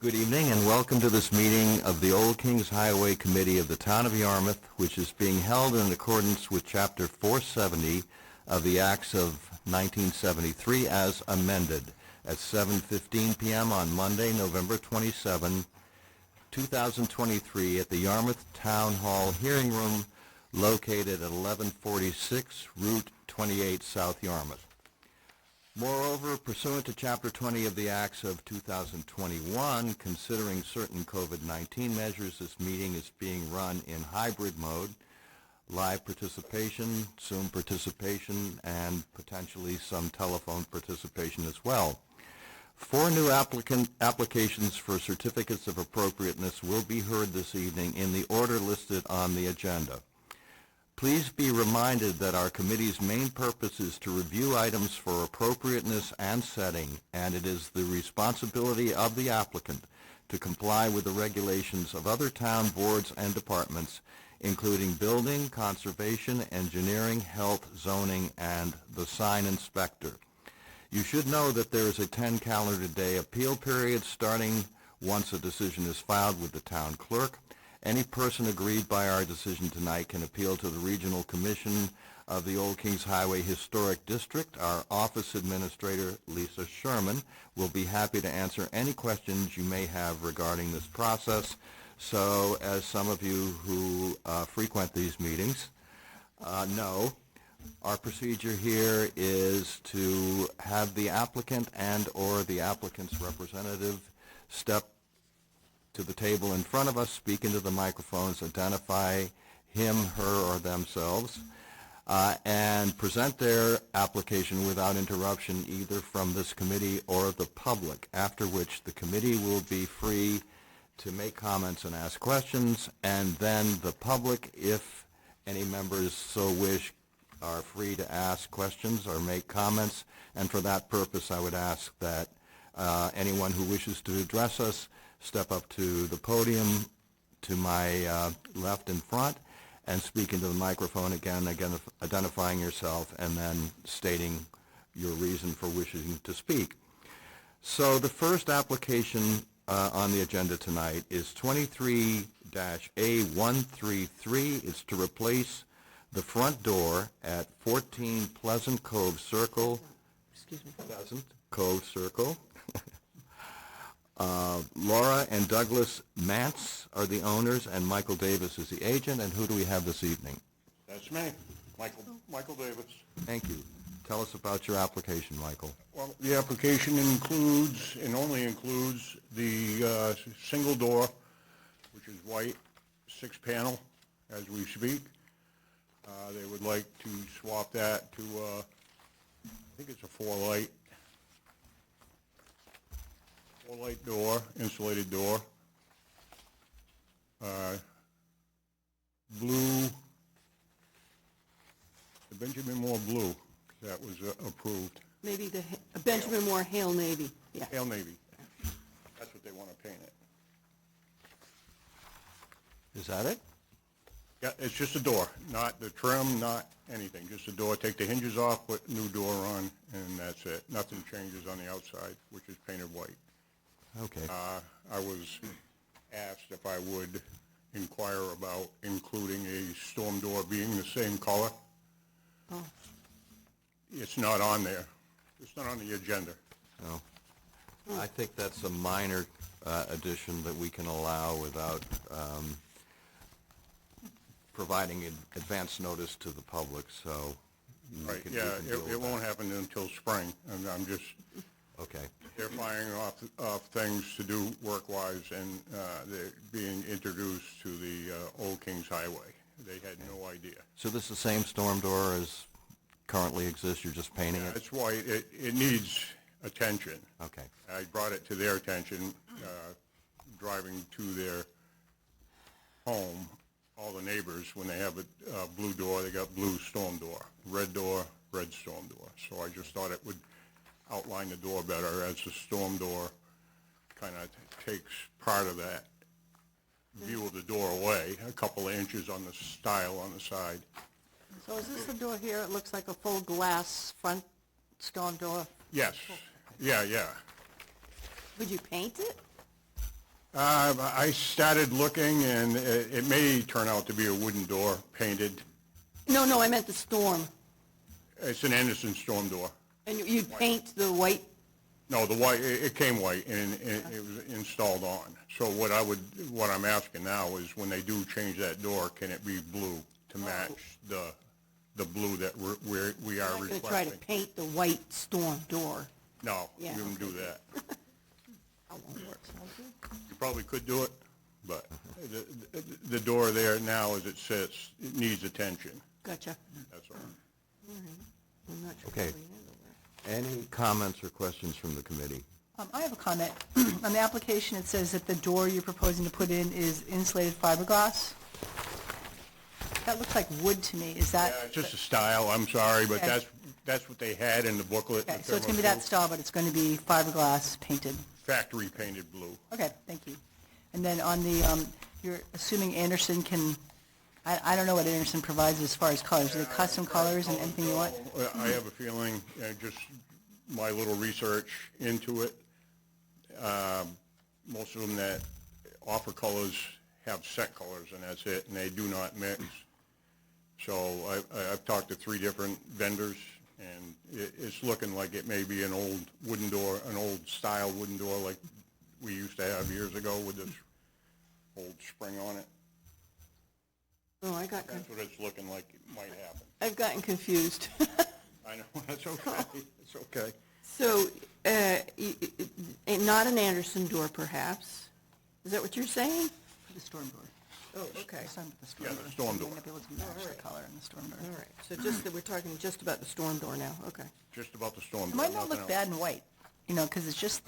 Good evening and welcome to this meeting of the Old Kings Highway Committee of the Town of Yarmouth, which is being held in accordance with Chapter 470 of the Acts of 1973 as amended at 7:15 p.m. on Monday, November 27, 2023 at the Yarmouth Town Hall Hearing Room located at 1146 Route 28, South Yarmouth. Moreover, pursuant to Chapter 20 of the Acts of 2021, considering certain COVID-19 measures, this meeting is being run in hybrid mode, live participation, Zoom participation, and potentially some telephone participation as well. 4 new applications for certificates of appropriateness will be heard this evening in the order listed on the agenda. Please be reminded that our committee's main purpose is to review items for appropriateness and setting, and it is the responsibility of the applicant to comply with the regulations of other town boards and departments, including building, conservation, engineering, health, zoning, and the sign inspector. You should know that there is a 10 calendar day appeal period starting once a decision is filed with the town clerk. Any person aggrieved by our decision tonight can appeal to the Regional Commission of the Old Kings Highway Historic District. Our office administrator, Lisa Sherman, will be happy to answer any questions you may have regarding this process. So, as some of you who frequent these meetings know, our procedure here is to have the applicant and or the applicant's representative step to the table in front of us, speak into the microphones, identify him, her, or themselves, and present their application without interruption either from this committee or the public, after which the committee will be free to make comments and ask questions, and then the public, if any members so wish, are free to ask questions or make comments, and for that purpose I would ask that anyone who wishes to address us step up to the podium to my left in front and speak into the microphone again, identifying yourself and then stating your reason for wishing to speak. So the first application on the agenda tonight is 23-A133. It's to replace the front door at 14 Pleasant Cove Circle. Pleasant Cove Circle. Laura and Douglas Mantz are the owners, and Michael Davis is the agent. And who do we have this evening? That's me, Michael Davis. Thank you. Tell us about your application, Michael. Well, the application includes, and only includes, the single door, which is white, 6-panel, as we speak. They would like to swap that to, I think it's a 4-light door, insulated door. Blue, the Benjamin Moore blue that was approved. Maybe the Benjamin Moore Hale Navy. Yeah. Hale Navy. That's what they want to paint it. Is that it? Yeah, it's just a door, not the trim, not anything. Just a door. Take the hinges off, put a new door on, and that's it. Nothing changes on the outside, which is painted white. Okay. I was asked if I would inquire about including a storm door being the same color. Oh. It's not on there. It's not on the agenda. No. I think that's a minor addition that we can allow without providing advance notice to the public, so... Right, yeah, it won't happen until spring, and I'm just... Okay. They're firing off things to do work-wise, and they're being introduced to the Old Kings Highway. They had no idea. So this is the same storm door as currently exists, you're just painting it? That's why it needs attention. Okay. I brought it to their attention, driving to their home. All the neighbors, when they have a blue door, they got blue storm door, red storm door. So I just thought it would outline the door better, as the storm door kind of takes part of that view of the door away, a couple of inches on the stile on the side. So is this the door here? It looks like a full glass front storm door. Yes, yeah. Would you paint it? I started looking, and it may turn out to be a wooden door, painted. No, I meant the storm. It's an Anderson storm door. And you'd paint the white? No, the white, it came white, and it was installed on. So what I'm asking now is when they do change that door, can it be blue to match the blue that we are I'm not going to try requesting? to paint the white storm door. No, we Yeah, wouldn't do that. That won't work. You probably could do it, but the door there now, as it sits, it needs attention, Gotcha. that's all. I'm not sure. Okay. how we handle that. Any comments or questions from the committee? I have a comment. On the application, it says that the door you're proposing to put in is insulated fiberglass. That looks like wood to me. Is that? Yeah, it's just a style, I'm sorry, but Okay. that's what they had in the booklet. Okay, that so it's they going to be that wrote. style, but it's going to be fiberglass painted. Factory painted blue. Okay, thank you. And then on the, you're assuming Anderson can, I don't know what Anderson provides as far as colors. Are they custom colors and anything you want? I have a feeling, just my little research into it, most of them that offer colors have set colors, and that's it, and they do not mix. So I've talked to 3 different vendors, and it's looking like it may be an old wooden door, an old style wooden door like we used to have years ago with this old spring on it. Oh, That's what it's looking like it might happen. I've gotten confused. I know, that's okay, it's okay. So, not an Anderson door perhaps? Is that what you're saying? The storm door. Oh, okay. It's not the storm Yeah, door. the storm So door. you might be able to match the color in the storm door. All right, so just that we're talking just about the storm door now, okay. Just about the storm. It might not nothing look else. bad in white, because it's just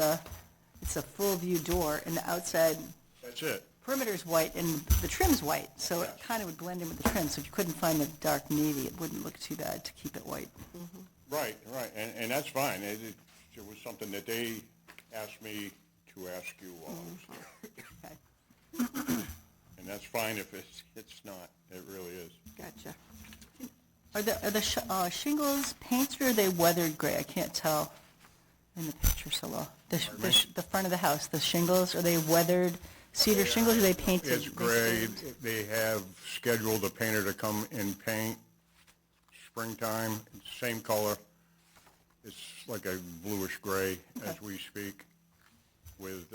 it's a full view door, and the outside That's it. perimeter's white, and the trim's white, so it kind of would blend in with the trim. So if you couldn't find a dark navy, it wouldn't look too bad to keep it white. Right, and that's fine. It was something that they asked me to ask you all. Okay. And that's fine if it's not. It really is. Gotcha. Are the shingles painted or are they weathered gray? I can't tell in the picture so well. The front of the house, the shingles, are they weathered cedar shingles or are they painted? It's gray. They have scheduled a painter to come and paint springtime, same color. It's like a bluish gray as we speak with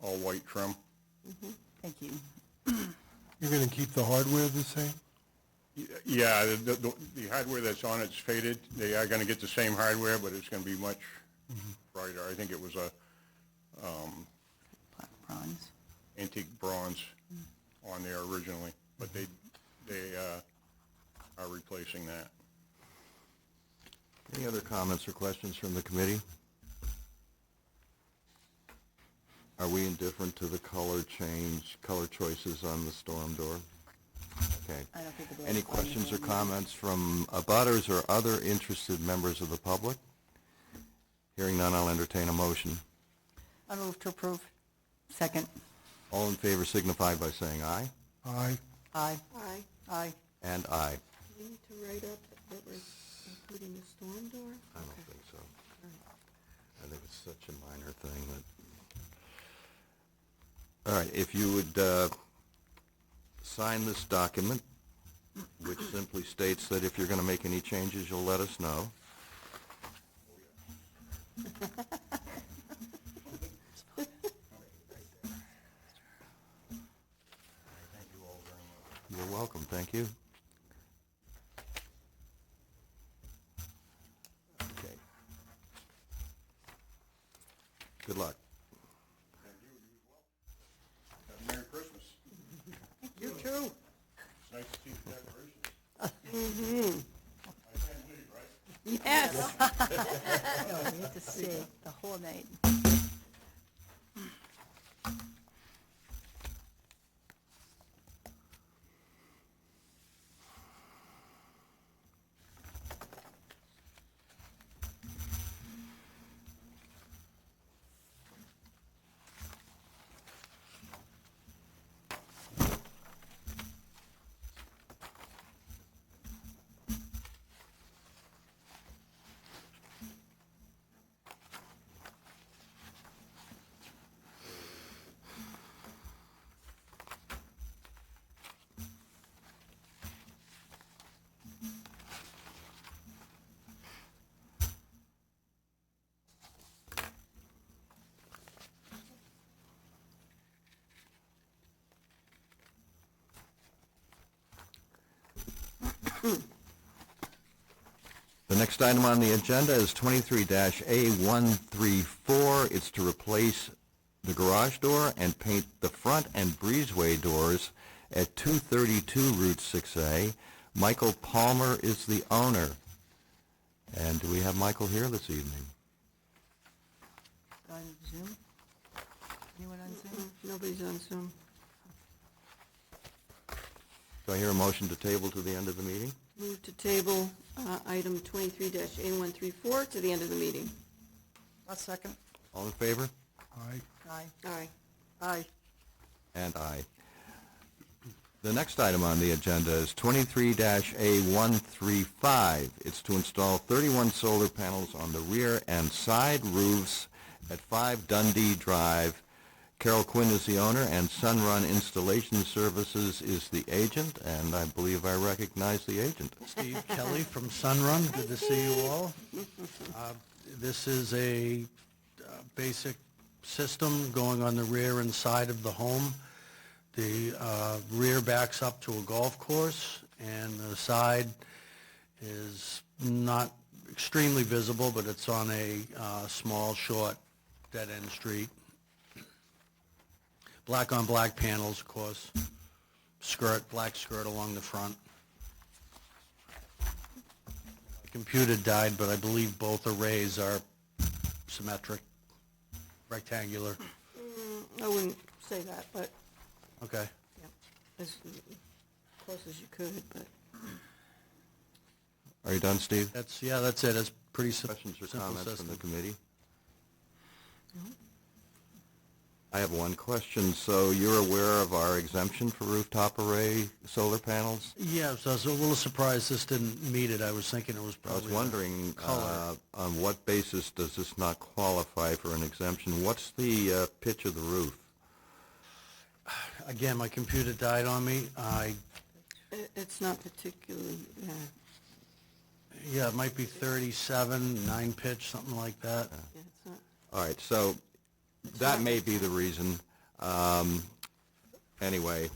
all white trim. Thank you. You're going to keep the hardware the same? Yeah, the hardware that's on it's faded. They are going to get the same hardware, but it's going to be much brighter. I think it was a Black bronze. antique bronze on there originally, but they are replacing that. Any other comments or questions from the committee? Are we indifferent to the color choices on the storm door? Okay. I don't think the door Any is fine questions or with that. comments from abutters or other interested members of the public? Hearing none, I'll entertain a motion. I move to approve. Second. All in favor signify by saying aye. Aye. Aye. Aye. Aye. And aye. Do we need to write up that we're including the storm door? I don't think so. I think it's such a minor thing that... All right, if you would sign this document, which simply states that if you're going to make any changes, you'll let us know. You're welcome, thank you. Okay. Good luck. Have a Merry Christmas. You too. It's nice to see the decorations. I can't leave, right? Yes. No, we have to stay the whole night. The next item on the agenda is 23-A134. It's to replace the garage door and paint the front and breezeway doors at 232 Route 6A. Michael Palmer is the owner. And do we have Michael here this evening? On Zoom? Anyone on Zoom? Nobody's on Zoom. Do I hear a motion to table to the end of the meeting? Move to table item 23-A134 to the end of the meeting. A second. All in favor? Aye. Aye. Aye. Aye. And aye. The next item on the agenda is 23-A135. It's to install 31 solar panels on the rear and side roofs at 5 Dundee Drive. Carol Quinn is the owner, and Sunrun Installation Services is the agent, and I believe I recognize the agent. Steve Kelly from Sunrun. Good to see you all. This is a basic system going on the rear and side of the home. The rear backs up to a golf course, and the side is not extremely visible, but it's on a small, short, dead-end street. Black on black panels, of course. Black skirt along the front. The computer died, but I believe both arrays are symmetric, rectangular. I wouldn't say that, but, Okay. yeah, as close as you could, but. Are you done, Steve? That's it. It's pretty simple. Questions or simple comments from the system. committee? I have one question. So you're aware of our exemption for rooftop array solar panels? Yeah, so I was a little surprised this didn't meet it. I was thinking it was I was probably wondering, color. on what basis does this not qualify for an exemption? What's the pitch of the roof? Again, my computer died on me. It's not particularly, Yeah, it might be 37, 9 pitch, something like that. yeah, it's not. All right, so that may be the reason. Anyway,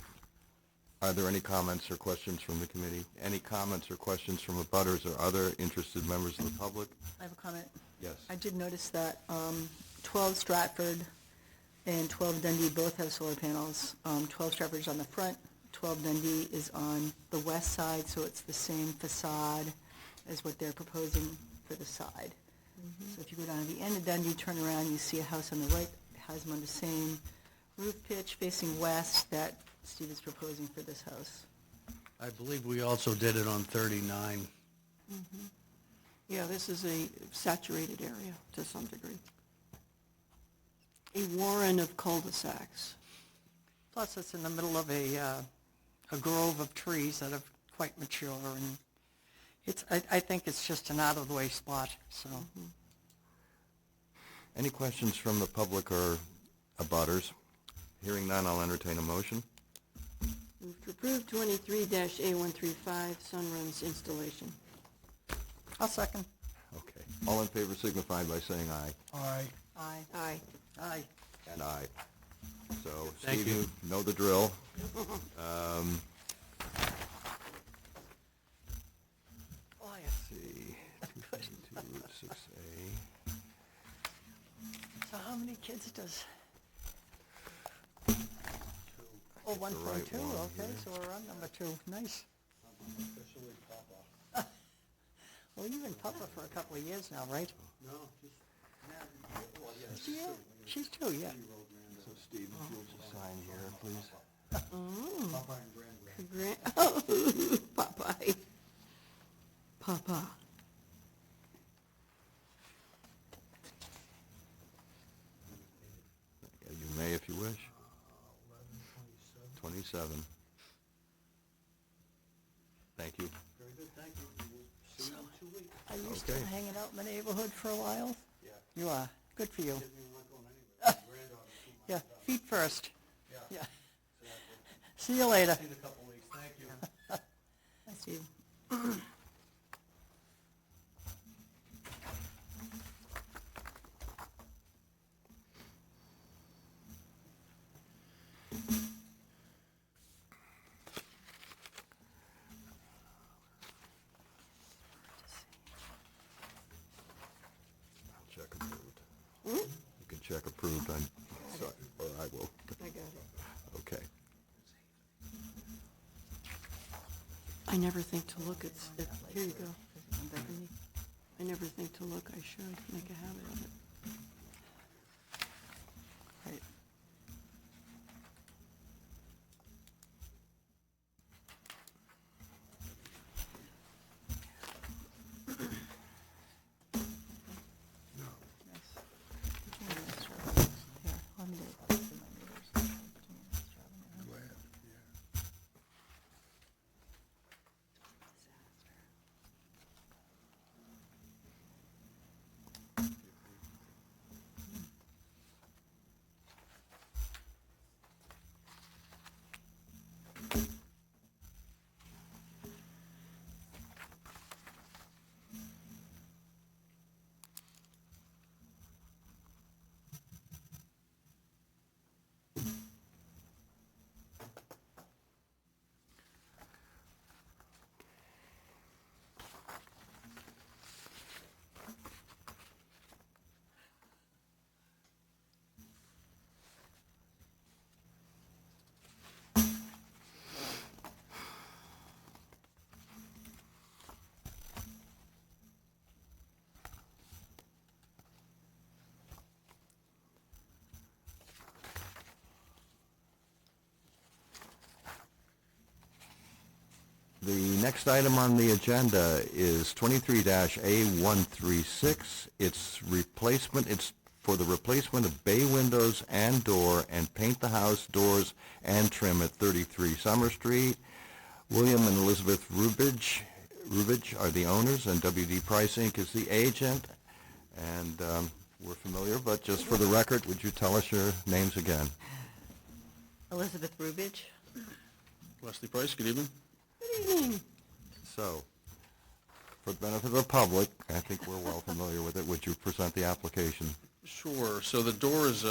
are there any comments or questions from the committee? Any comments or questions from abutters or other interested members of the public? I have a comment. Yes. I did notice that 12 Stratford and 12 Dundee both have solar panels. 12 Stratford's on the front, 12 Dundee is on the west side, so it's the same facade as what they're proposing for the side. So if you go down to the end of Dundee, turn around, you see a house on the right, it has them on the same roof pitch facing west that Steve is proposing for this house. I believe we also did it on 39. Yeah, this is a saturated area to some degree. A warren of cul-de-sacs. Plus, it's in the middle of a grove of trees that are quite mature, and I think it's just an out-of-the-way spot, so. Any questions from the public or abutters? Hearing none, I'll entertain a motion. Move to approve 23-A135 Sunrun's installation. I'll second. Okay. All in favor signify by saying aye. Aye. Aye. Aye. Aye. And aye. So, Thank Steve, you. you know the drill. Oh, yeah. Let's see, 252 Route 6A. So how many kids does? Oh, the right 1.2, one okay, here. so we're on number 2, nice. Well, you've been Papa for a couple of years now, right? No, just... Yeah, she's 2, yeah. So, Steve, if you'll just sign here, please. Oh, Popeye. Papa. You may if you wish. 27. Thank you. Very good, thank you. We'll see you in 2 weeks. Are you still Okay. hanging out in the neighborhood for a while? Yeah. You are, good for you. Didn't even like going anywhere. My granddaughter's 2 months Yeah, feet first. Yeah. Yeah. Exactly. See you later. See you in a couple of weeks, thank you. Hi, Steve. I never think to look, here you go. I never think to look, I should make a habit of it. Right. The next item on the agenda is 23-A136. It's for the replacement of bay windows and door and paint the house, doors, and trim at 33 Summer Street. William and Elizabeth Rubidge are the owners, and WD Price Inc. is the agent. And we're familiar, but just for the record, would you tell us your names again? Elizabeth Rubidge. Wesley Price, good evening. Good evening. So, for the benefit of the public, I think we're well familiar with it. Would you present the application? Sure. So the door is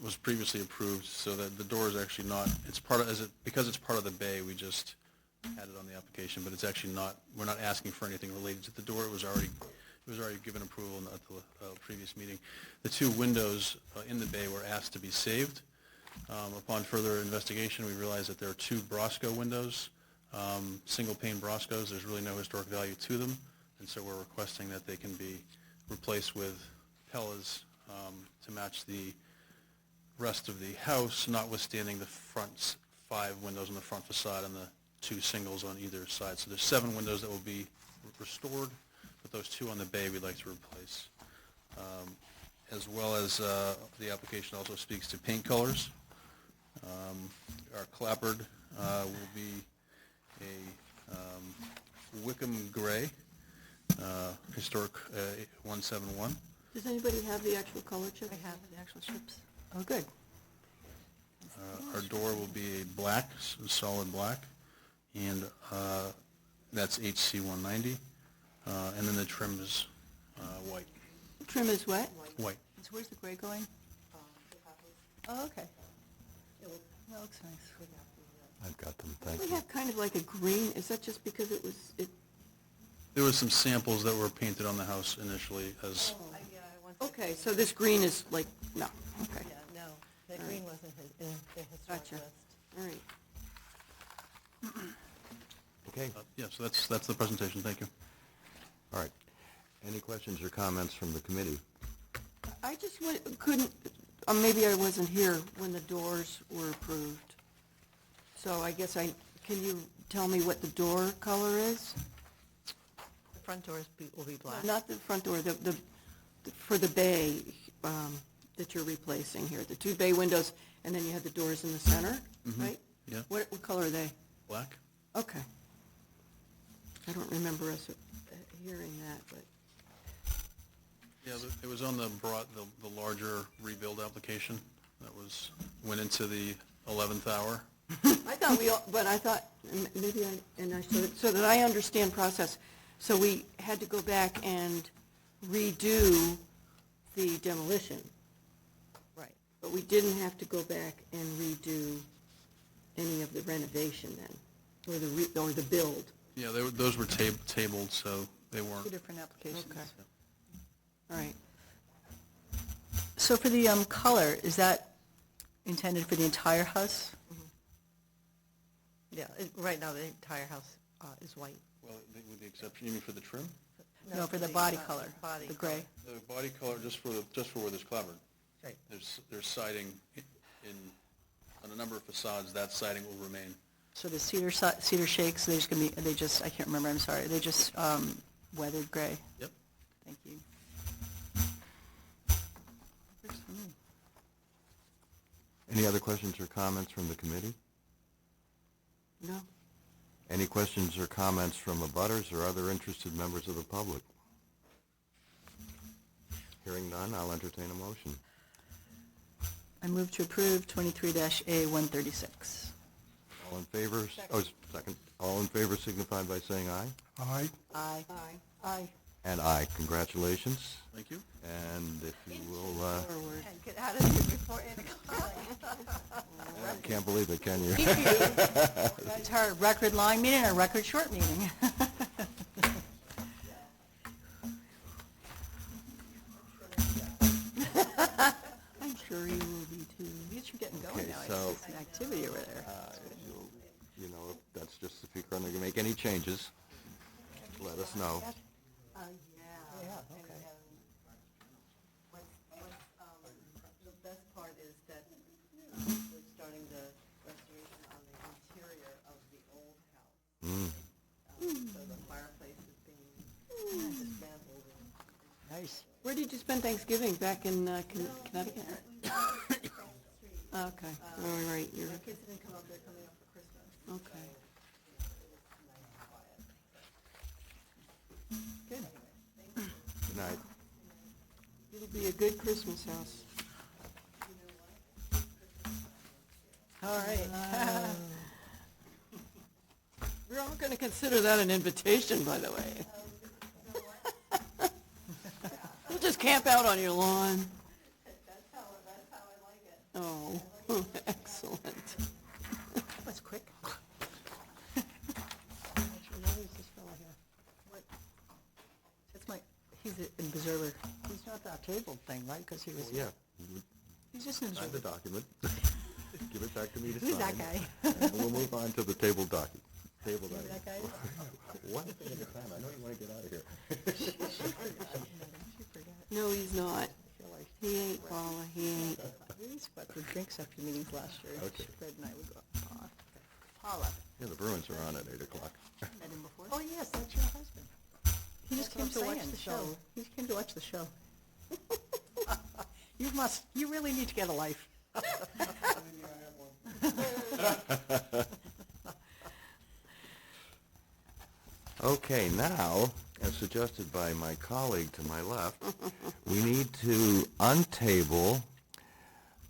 was previously approved, so that the door is actually not. It's part of because it's part of the bay. We just had it on the application, but it's actually not. We're not asking for anything related to the door. It was already given approval at the previous meeting. The two windows in the bay were asked to be saved. Upon further investigation, we realized that there are two Brosco windows, single pane Broscos. There's really no historic value to them, and so we're requesting that they can be replaced with Pellas to match the rest of the house, notwithstanding the front 5 windows on the front facade and the 2 singles on either side. So there's 7 windows that will be restored, but those 2 on the bay we'd like to replace. As well as the application also speaks to paint colors. Our clapboard will be a Wickham gray, historic 171. Does anybody have the actual color chip? I have the actual strips. Oh, good. Our door will be a black, solid black, and that's HC 190. And then the trim is white. Trim is what? White. So where's the gray going? Oh, okay. That looks nice. I've got them, thank We you. have kind of like a green, is that just because it was, There was some samples that were painted on the house initially as, okay, so this green is like, no, okay, Yeah, no, the green wasn't in the historic Gotcha. list. all right. Okay, yeah, so that's the presentation. Thank you. all right. Any questions or comments from the committee? I just couldn't, maybe I wasn't here when the doors were approved. So I guess can you tell me what the door color is? The front doors will be black. Not the front door, for the bay that you're replacing here, the 2 bay windows, and then you have the doors in the center, right? Yeah. What color are they? Black? Okay. I don't remember us hearing that, but, Yeah, it was on the larger rebuild application that went into the 11th hour. I thought so that I understand process, so we had to go back and redo the demolition, Right. but we didn't have to go back and redo any of the renovation then, or the build. Yeah, those were tabled, so they weren't. 2 different applications. Okay. All right. So for the color, is that intended for the entire house? Yeah, right now the entire house is white. Well, with the exception, you mean for the trim? No, for the body color, body the gray. The body color, just for where there's clapboard. Right. There's siding on a number of facades, that siding will remain. So the cedar shakes, they're just gonna be, I can't remember, I'm sorry, they just weathered gray. Yep. Thank you. Works for me. Any other questions or comments from the committee? No? Any questions or comments from abutters or other interested members of the public? Hearing none, I'll entertain a motion. I move to approve 23-A-136. All in favor? Second. All in favor signify by saying aye. Aye. Aye. Aye. Aye. And aye. Congratulations. Thank you. And if you will, Forward. And get out of here before 8 o'clock. can't believe it, can you? That's our record long meeting, our record short meeting. I'm sure you will be too. These are getting going Okay, now, so- it's an activity over there. You know, that's just if you're going to make any changes, let us know. The best part is that we're starting the restoration on the interior of the old house. So the fireplace is being dismantled. Nice. Where did you spend Thanksgiving? Back in Connecticut? Okay, all right, you're, The kids didn't come up, they're coming up for Christmas. okay. Good. Good night. It'll be a good Christmas house. All right. We're all going to consider that an invitation, by the way. We'll just camp out on your lawn. That's how I like it. Oh, excellent. That's quick. Actually, now who's this fellow here? That's he's an observer. He's not that table thing, right? Because he was. Yeah, He's just an sign observer. the document. Give it back to me to sign. Who's that guy? And we'll move on to the table document. Table Remember document. that guy? One thing at a time. I know you want to get out of here. No, he's not. He ain't, Paula, he ain't. We used to go out for drinks after meetings last year. Okay. Fred and I would go out. Paula. Yeah, the Bruins are on at 8 o'clock. Met him before? Oh, yes, that's your husband. He just That's came what to I'm watch the saying, show. so- He just came to watch the show. You really need to get a life. Okay, now, as suggested by my colleague to my left, we need to untable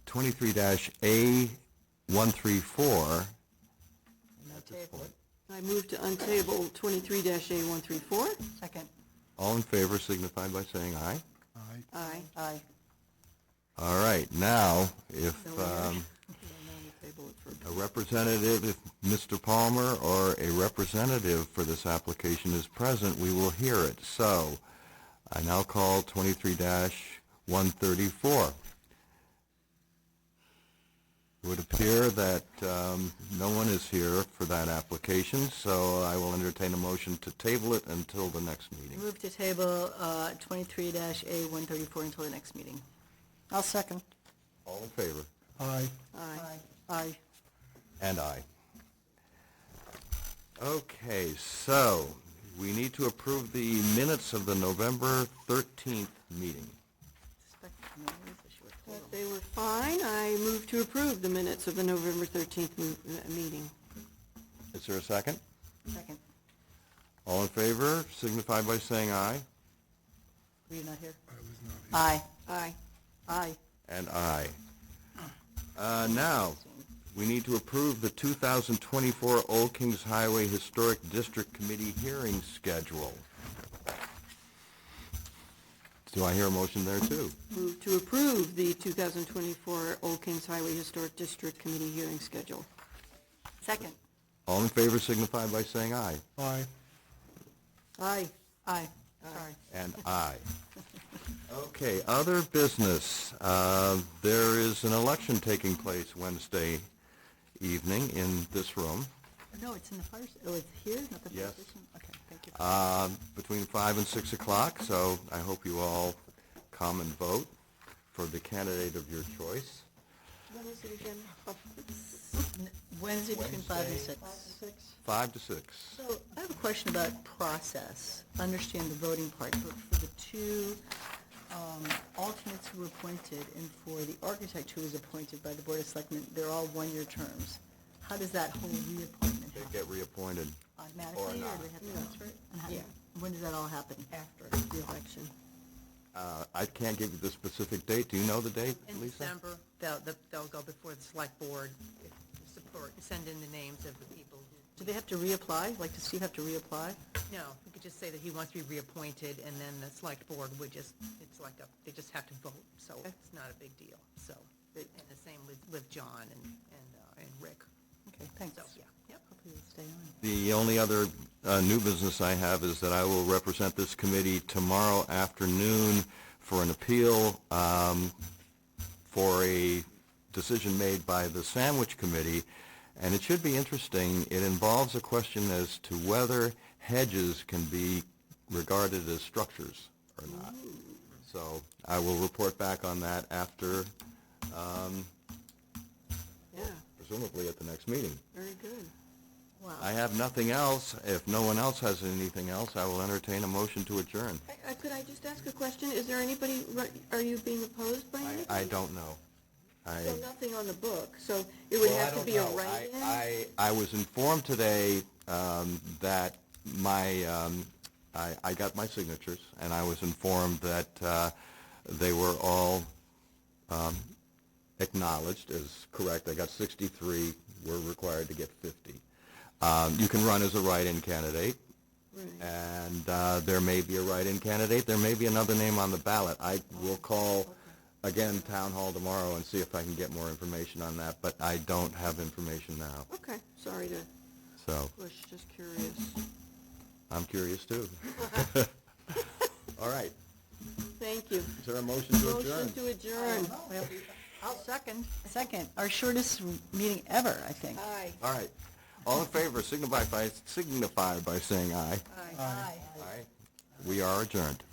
23-A134 at this point. I move to untable 23-A134. Second. All in favor signify by saying aye. Aye. Aye. Aye. All right, now, if Table it for a representative, if Mr. Palmer or a representative for this application is present, we will hear it. So, I now call 23-134. It would appear that no one is here for that application, so I will entertain a motion to table it until the next meeting. Move to table 23-A134 until the next meeting. I'll second. All in favor? Aye. Aye. Aye. And aye. Okay, so we need to approve the minutes of the November 13th meeting. That they were fine. I move to approve the minutes of the November 13th meeting. Is there a second? Second. All in favor, signify by saying aye. Were you not here? I was not here. Aye. Aye. Aye. And aye. Now, we need to approve the 2024 Old Kings Highway Historic District Committee hearing schedule. Do I hear a motion there, too? Move to approve the 2024 Old Kings Highway Historic District Committee hearing schedule. Second. All in favor signify by saying aye. Aye. Aye. Aye. Sorry. And aye. Okay, other business. There is an election taking place Wednesday evening in this room. No, it's in the fire, it's here, not the fire Yes. station? Okay, thank you. Between 5 and 6 o'clock, so I hope you all come and vote for the candidate of your choice. When is it again? Wednesday between 5 and 6. 5 to 6. So I have a question about process. I understand the voting part, but for the two alternates who were appointed and for the architect who was appointed by the Board of Selectmen, they're all one-year terms. How does that whole reappointment They happen? get reappointed. Automatically, or do not. they have to transfer it? And how- Yeah. When does that all happen? After the election. I can't give you the specific date. Do you know the date, In Lisa? December, they'll go before the select board, support, send in the names of the people who. Do they have to reapply? Like, does Steve have to reapply? No, we could just say that he wants to be reappointed, and then the select board would just, it's like they just have to vote, so it's not a big deal, so. And the same with John and Rick, Okay, thanks. so, yeah, yep. Hopefully they'll stay on. The only other new business I have is that I will represent this committee tomorrow afternoon for an appeal for a decision made by the Sandwich Committee, and it should be interesting. It involves a question as to whether hedges can be regarded as structures or not. So I will report back on that after, Yeah, presumably at the next meeting. very good. Wow. I have nothing else. If no one else has anything else, I will entertain a motion to adjourn. Could I just ask a question? Is there anybody, are you being opposed by anybody? I don't know. So nothing on the book, so it would have to be a write-in? I was informed today that I got my signatures, and I was informed that they were all acknowledged as correct. I got 63, we're required to get 50. You can run as a write-in candidate, Right. and there may be a write-in candidate. There may be another name on the ballot. I will call, again, Town Hall tomorrow and see if I can get more information on that, but I don't have information now. Okay, sorry to So push, just curious. I'm curious, too. All right. Thank you. Is there a motion to adjourn? Motion to adjourn. Well, I'll second. Second, our shortest meeting ever, I think. Aye. All right. All in favor, signify by saying aye. Aye. Aye. We are adjourned.